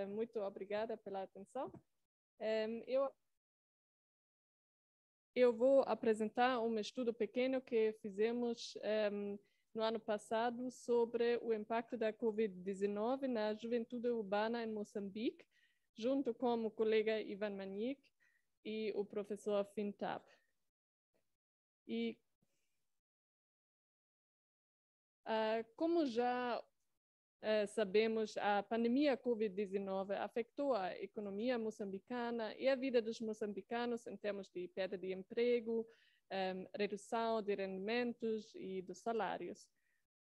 Muito obrigada pela atenção. Eu vou apresentar um estudo pequeno que fizemos no ano passado sobre o impacto da Covid-19 na juventude urbana em Moçambique, junto com o colega Ivan Manique e o professor Fintab. E como já sabemos, a pandemia Covid-19 afetou a economia moçambicana e a vida dos moçambicanos em termos de perda de emprego, redução de rendimentos e dos salários.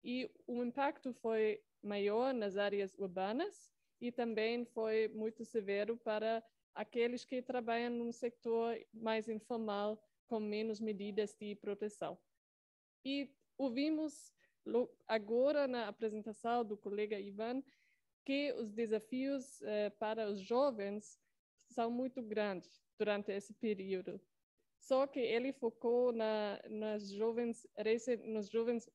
E o impacto foi maior nas áreas urbanas e também foi muito severo para aqueles que trabalham num setor mais informal, com menos medidas de proteção. E ouvimos agora na apresentação do colega Ivan que os desafios para os jovens são muito grandes durante esse período. Só que ele focou nos jovens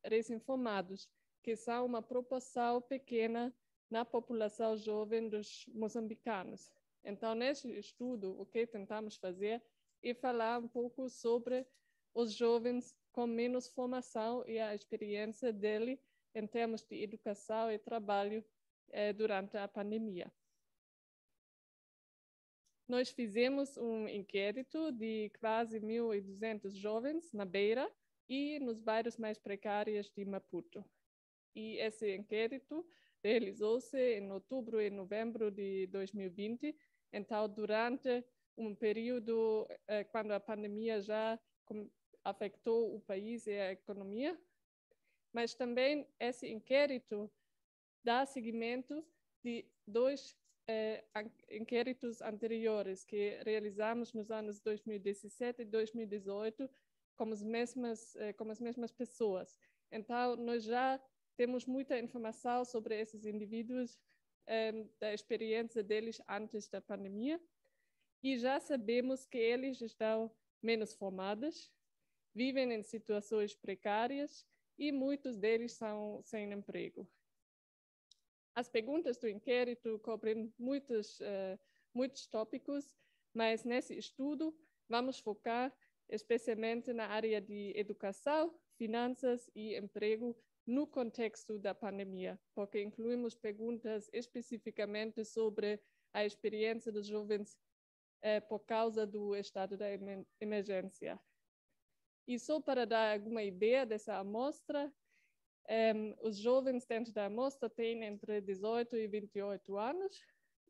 recém-formados, que são uma proporção pequena na população jovem dos moçambicanos. Então, nesse estudo, o que tentamos fazer é falar um pouco sobre os jovens com menos formação e a experiência dele em termos de educação e trabalho durante a pandemia. Nós fizemos um inquérito de quase 1.200 jovens na Beira e nos bairros mais precários de Maputo. E esse inquérito realizou-se em outubro e novembro de 2020. Então, durante um período quando a pandemia já afetou o país e a economia, mas também esse inquérito dá seguimento de dois inquéritos anteriores que realizamos nos anos 2017 e 2018 com as mesmas pessoas. Então, nós já temos muita informação sobre esses indivíduos, da experiência deles antes da pandemia, e já sabemos que eles estão menos formados, vivem em situações precárias e muitos deles são sem emprego. As perguntas do inquérito cobrem muitos tópicos, mas nesse estudo vamos focar especialmente na área de educação, finanças e emprego no contexto da pandemia, porque incluímos perguntas especificamente sobre a experiência dos jovens por causa do estado da emergência. E só para dar alguma ideia dessa amostra, os jovens dentro da amostra têm entre 18 e 28 anos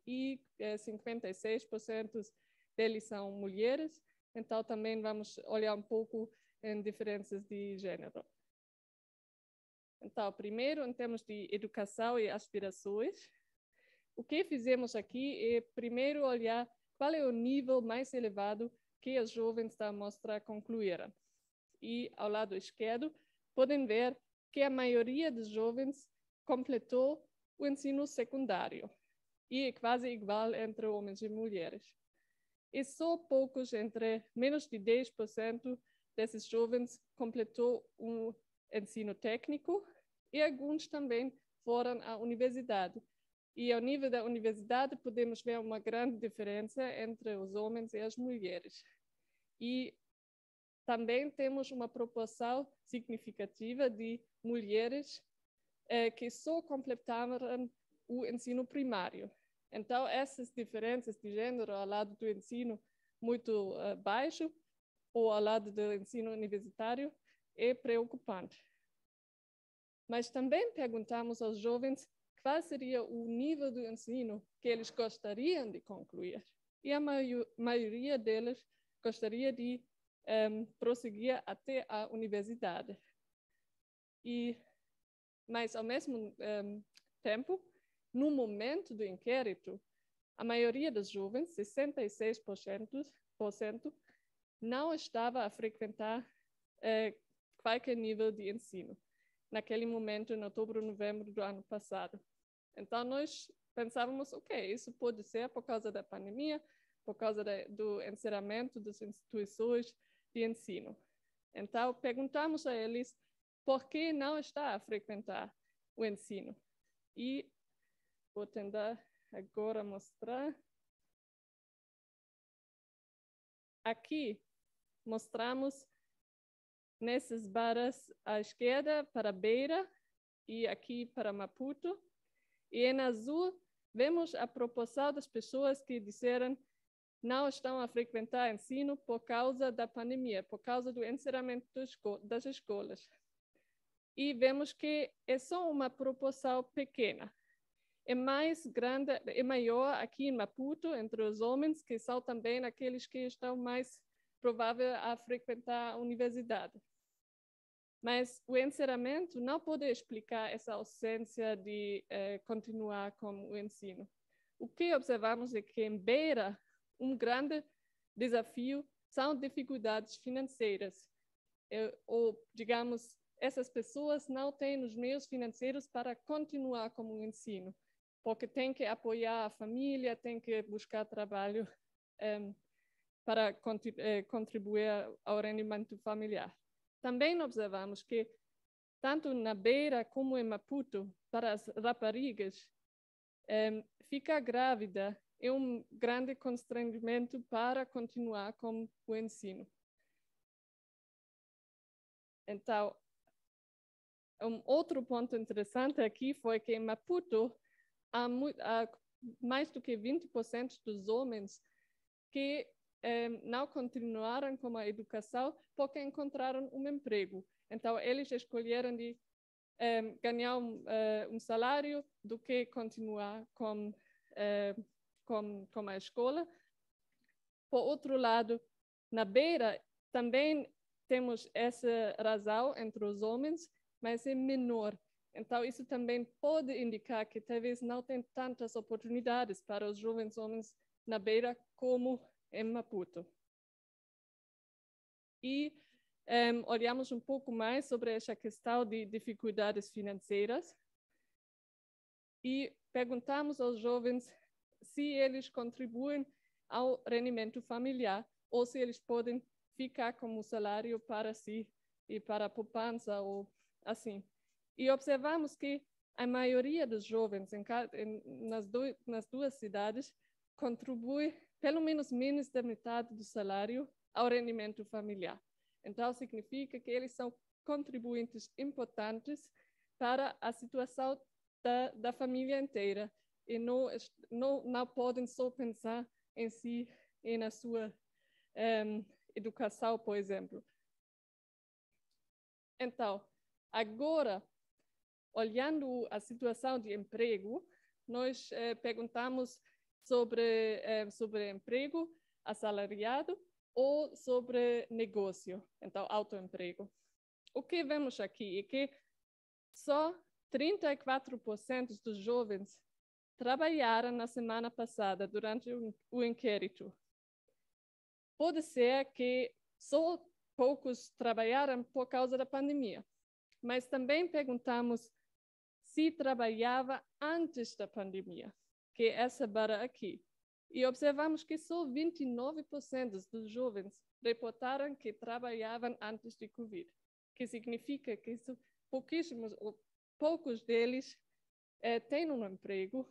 e 56% deles são mulheres. Então, também vamos olhar um pouco em diferenças de gênero. Então, primeiro, em termos de educação e aspirações, o que fizemos aqui é, primeiro, olhar qual é o nível mais elevado que os jovens da amostra concluíram. E, ao lado esquerdo, podem ver que a maioria dos jovens completou o ensino secundário, e é quase igual entre homens e mulheres. E só poucos, entre menos de 10% desses jovens, completou um ensino técnico, e alguns também foram à universidade. E ao nível da universidade podemos ver uma grande diferença entre os homens e as mulheres. E também temos uma proporção significativa de mulheres que só completaram o ensino primário. Então, essas diferenças de gênero ao lado do ensino muito baixo ou ao lado do ensino universitário é preocupante. Mas também perguntamos aos jovens qual seria o nível do ensino que eles gostariam de concluir. E a maioria deles gostaria de prosseguir até a universidade. Mas, ao mesmo tempo, no momento do inquérito, a maioria dos jovens, 66%, não estava a frequentar qualquer nível de ensino, naquele momento, em outubro, novembro do ano passado. Então, nós pensávamos, ok, isso pode ser por causa da pandemia, por causa do encerramento das instituições de ensino. Então, perguntamos a eles por que não está a frequentar o ensino. E vou tentar agora mostrar. Aqui mostramos nessas barras à esquerda para Beira e aqui para Maputo. E em azul vemos a proporção das pessoas que disseram não estão a frequentar ensino por causa da pandemia, por causa do encerramento das escolas. E vemos que é só uma proporção pequena. É mais grande, é maior aqui em Maputo, entre os homens, que são também aqueles que estão mais prováveis a frequentar a universidade. Mas o encerramento não pode explicar essa ausência de continuar com o ensino. O que observamos é que em Beira, um grande desafio são dificuldades financeiras. Ou, digamos, essas pessoas não têm os meios financeiros para continuar com o ensino, porque tem que apoiar a família, tem que buscar trabalho para contribuir ao rendimento familiar. Também observamos que, tanto na Beira como em Maputo, para as raparigas, ficar grávida é um grande constrangimento para continuar com o ensino. Então, um outro ponto interessante aqui foi que em Maputo há mais do que 20% dos homens que não continuaram com a educação porque encontraram um emprego. Então, eles escolheram de ganhar um salário do que continuar com a escola. Por outro lado, na Beira, também temos essa razão entre os homens, mas é menor. Então, isso também pode indicar que talvez não tem tantas oportunidades para os jovens homens na Beira como em Maputo. E olhamos um pouco mais sobre essa questão de dificuldades financeiras e perguntamos aos jovens se eles contribuem ao rendimento familiar ou se eles podem ficar com o salário para si e para a poupança ou assim. E observamos que a maioria dos jovens nas duas cidades contribui pelo menos da metade do salário ao rendimento familiar. Então, significa que eles são contribuintes importantes para a situação da família inteira e não podem só pensar em si e na sua educação, por exemplo. Então, agora, olhando a situação de emprego, nós perguntamos sobre emprego assalariado ou sobre negócio, então autoemprego. O que vemos aqui é que só 34% dos jovens trabalharam na semana passada durante o inquérito. Pode ser que só poucos trabalharam por causa da pandemia, mas também perguntamos se trabalhava antes da pandemia, que é essa barra aqui. E observamos que só 29% dos jovens reportaram que trabalhavam antes de Covid, que significa que poucos deles têm um emprego.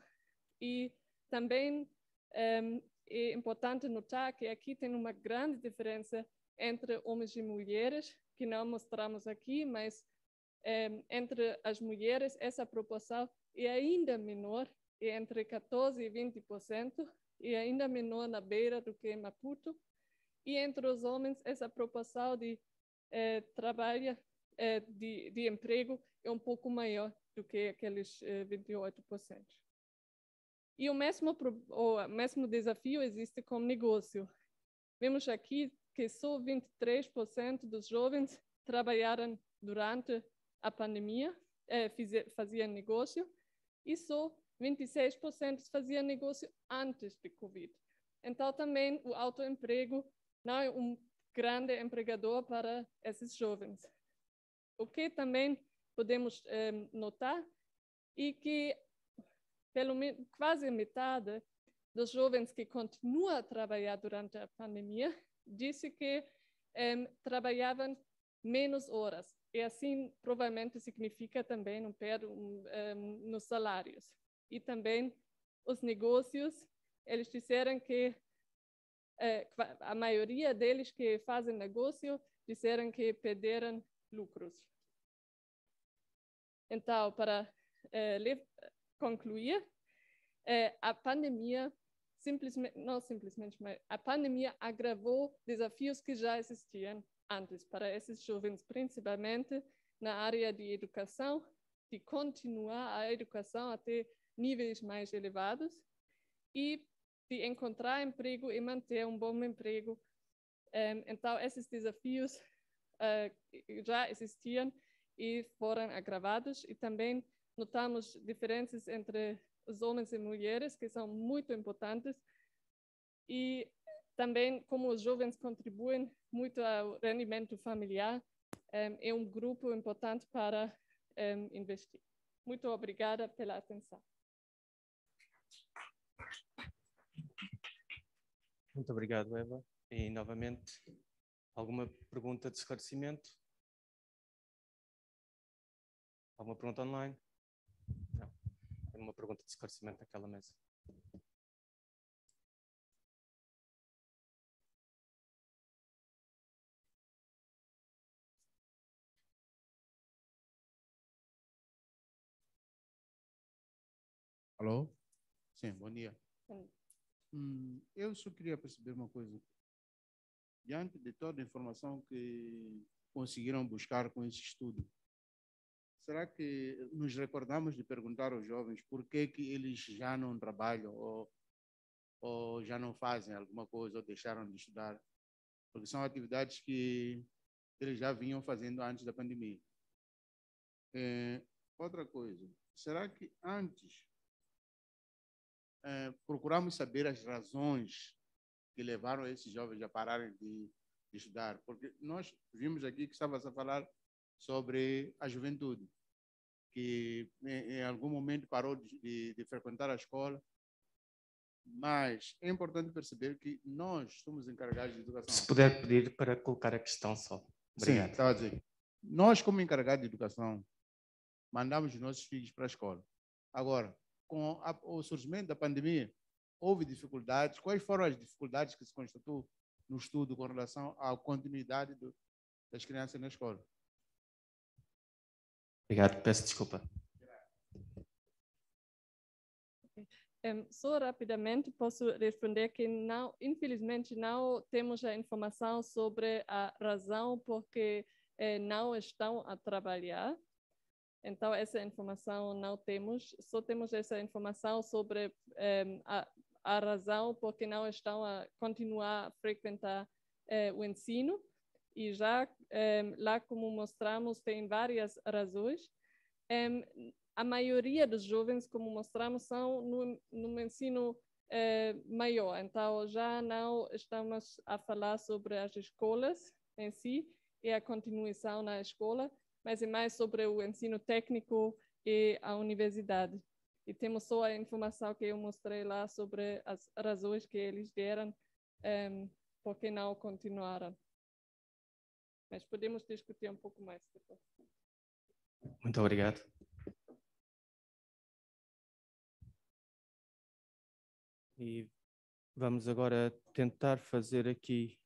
E também é importante notar que aqui tem uma grande diferença entre homens e mulheres, que não mostramos aqui, mas entre as mulheres essa proporção é ainda menor, é entre 14% e 20%, e ainda menor na Beira do que em Maputo. E entre os homens essa proporção de trabalho, de emprego é um pouco maior do que aqueles 28%. E o mesmo desafio existe com negócio. Vemos aqui que só 23% dos jovens trabalharam durante a pandemia, faziam negócio, e só 26% faziam negócio antes de Covid. Então, também o autoemprego não é um grande empregador para esses jovens. O que também podemos notar é que pelo menos quase metade dos jovens que continuam a trabalhar durante a pandemia disse que trabalhavam menos horas. E assim, provavelmente, significa também um perda nos salários. E também os negócios, eles disseram que a maioria deles que fazem negócio disseram que perderam lucros. Então, para concluir, a pandemia a pandemia agravou desafios que já existiam antes para esses jovens, principalmente na área de educação, de continuar a educação até níveis mais elevados e de encontrar emprego e manter um bom emprego. Então, esses desafios já existiam e foram agravados, e também notamos diferenças entre os homens e mulheres, que são muito importantes, e também como os jovens contribuem muito ao rendimento familiar, é um grupo importante para investir. Muito obrigada pela atenção. Muito obrigado, Eva. E, novamente, alguma pergunta de esclarecimento? Alguma pergunta online? Não. Tem uma pergunta de esclarecimento naquela mesa. Alô? Sim, bom dia. Eu só queria perceber uma coisa. Diante de toda a informação que conseguiram buscar com esse estudo, será que nos recordamos de perguntar aos jovens por que eles já não trabalham ou já não fazem alguma coisa ou deixaram de estudar? Porque são atividades que eles já vinham fazendo antes da pandemia. Outra coisa, será que antes procuramos saber as razões que levaram esses jovens a pararem de estudar? Porque nós vimos aqui que estava a falar sobre a juventude, que em algum momento parou de frequentar a escola, mas é importante perceber que nós somos encarregados de educação. Se puder pedir para colocar a questão só. Obrigado. Sim, estava a dizer. Nós, como encarregados de educação, mandamos os nossos filhos para a escola. Agora, com o surgimento da pandemia, houve dificuldades. Quais foram as dificuldades que se constatou no estudo com relação à continuidade das crianças na escola? Obrigado, peço desculpa. Só rapidamente posso responder que não, infelizmente não temos a informação sobre a razão porque não estão a trabalhar. Então, essa informação não temos, só temos essa informação sobre a razão porque não estão a continuar a frequentar o ensino. E já lá, como mostramos, tem várias razões. A maioria dos jovens, como mostramos, são no ensino maior. Então, já não estamos a falar sobre as escolas em si e a continuação na escola, mas é mais sobre o ensino técnico e a universidade. E temos só a informação que eu mostrei lá sobre as razões que eles deram por que não continuaram. Mas podemos discutir um pouco mais depois. Muito obrigado. E vamos agora tentar fazer aqui